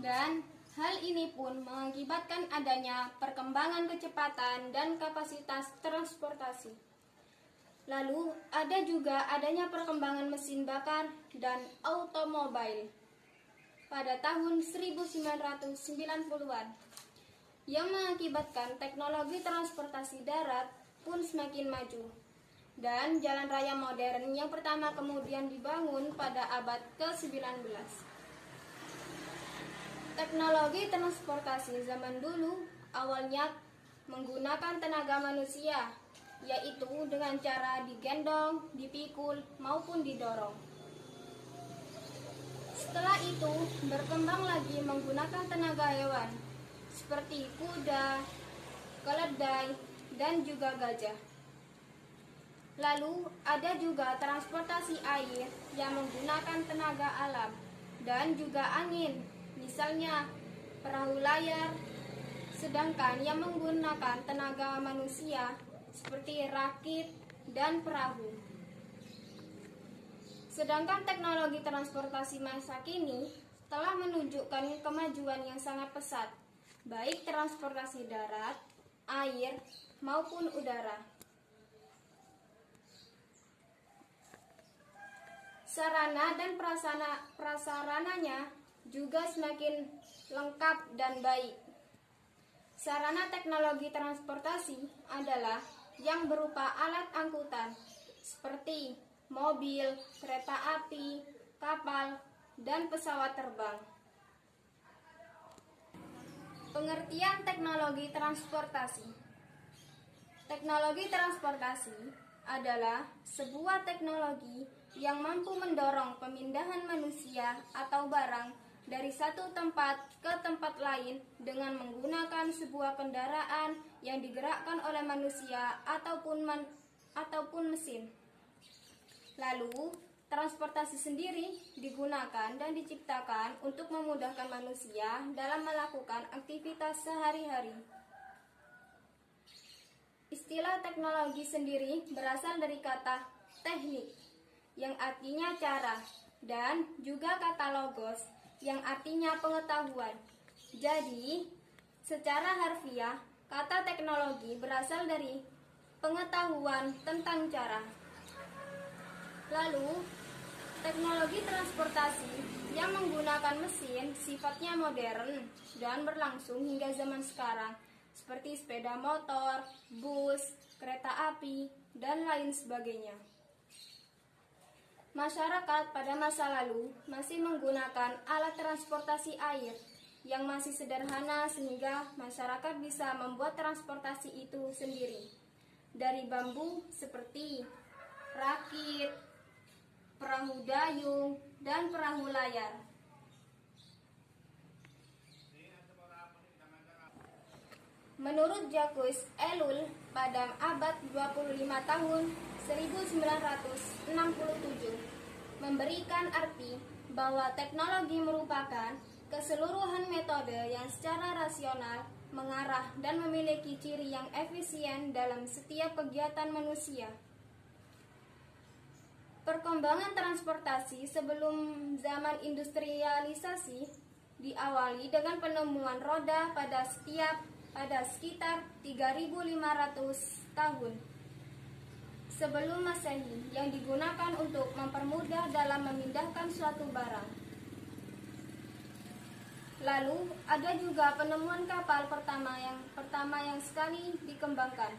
Dan hal ini pun mengakibatkan adanya perkembangan kecepatan dan kapasitas transportasi. Lalu ada juga adanya perkembangan mesin bakar dan automobil pada tahun 1990-an yang mengakibatkan teknologi transportasi darat pun semakin maju. Dan jalan raya modern yang pertama kemudian dibangun pada abad ke-19. Teknologi transportasi zaman dulu awalnya menggunakan tenaga manusia, yaitu dengan cara digendong, dipikul, maupun didorong. Setelah itu berkembang lagi menggunakan tenaga hewan, seperti kuda, keledai, dan juga gajah. Lalu ada juga transportasi air yang menggunakan tenaga alam dan juga angin, misalnya perahu layar, sedangkan yang menggunakan tenaga manusia seperti rakit dan perahu. Sedangkan teknologi transportasi masa kini telah menunjukkan kemajuan yang sangat pesat, baik transportasi darat, air, maupun udara. Sarana dan prasarananya juga semakin lengkap dan baik. Sarana teknologi transportasi adalah yang berupa alat angkutan seperti mobil, kereta api, kapal, dan pesawat terbang. Pengertian teknologi transportasi. Teknologi transportasi adalah sebuah teknologi yang mampu mendorong pemindahan manusia atau barang dari satu tempat ke tempat lain dengan menggunakan sebuah kendaraan yang digerakkan oleh manusia ataupun mesin. Lalu, transportasi sendiri digunakan dan diciptakan untuk memudahkan manusia dalam melakukan aktivitas sehari-hari. Istilah teknologi sendiri berasal dari kata teknik, yang artinya cara, dan juga kata logos, yang artinya pengetahuan. Jadi, secara harfiah, kata teknologi berasal dari pengetahuan tentang cara. Lalu, teknologi transportasi yang menggunakan mesin sifatnya modern dan berlangsung hingga zaman sekarang, seperti sepeda motor, bus, kereta api, dan lain sebagainya. Masyarakat pada masa lalu masih menggunakan alat transportasi air yang masih sederhana sehingga masyarakat bisa membuat transportasi itu sendiri dari bambu seperti rakit, perahu dayung, dan perahu layar. Menurut Jacques Ellul pada abad 25 tahun 1967 memberikan arti bahwa teknologi merupakan keseluruhan metode yang secara rasional mengarah dan memiliki ciri yang efisien dalam setiap kegiatan manusia. Perkembangan transportasi sebelum zaman industrialisasi diawali dengan penemuan roda pada sekitar 3.500 tahun sebelum Masehi yang digunakan untuk mempermudah dalam memindahkan suatu barang. Lalu ada juga penemuan kapal pertama yang sekali dikembangkan,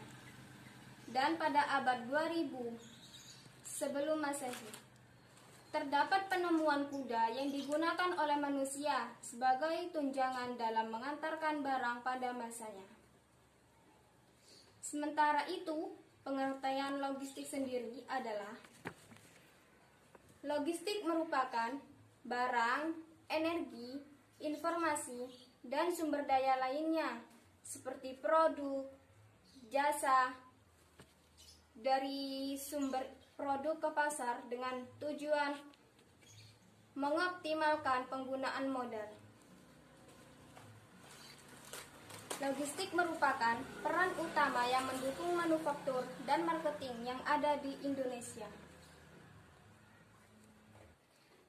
dan pada abad 2000 sebelum Masehi terdapat penemuan kuda yang digunakan oleh manusia sebagai tunjangan dalam mengantarkan barang pada masanya. Sementara itu, pengertian logistik sendiri adalah logistik merupakan barang, energi, informasi, dan sumber daya lainnya seperti produk, jasa dari sumber produk ke pasar dengan tujuan mengoptimalkan penggunaan modal. Logistik merupakan peran utama yang mendukung manufaktur dan marketing yang ada di Indonesia.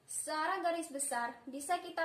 Secara garis besar bisa kita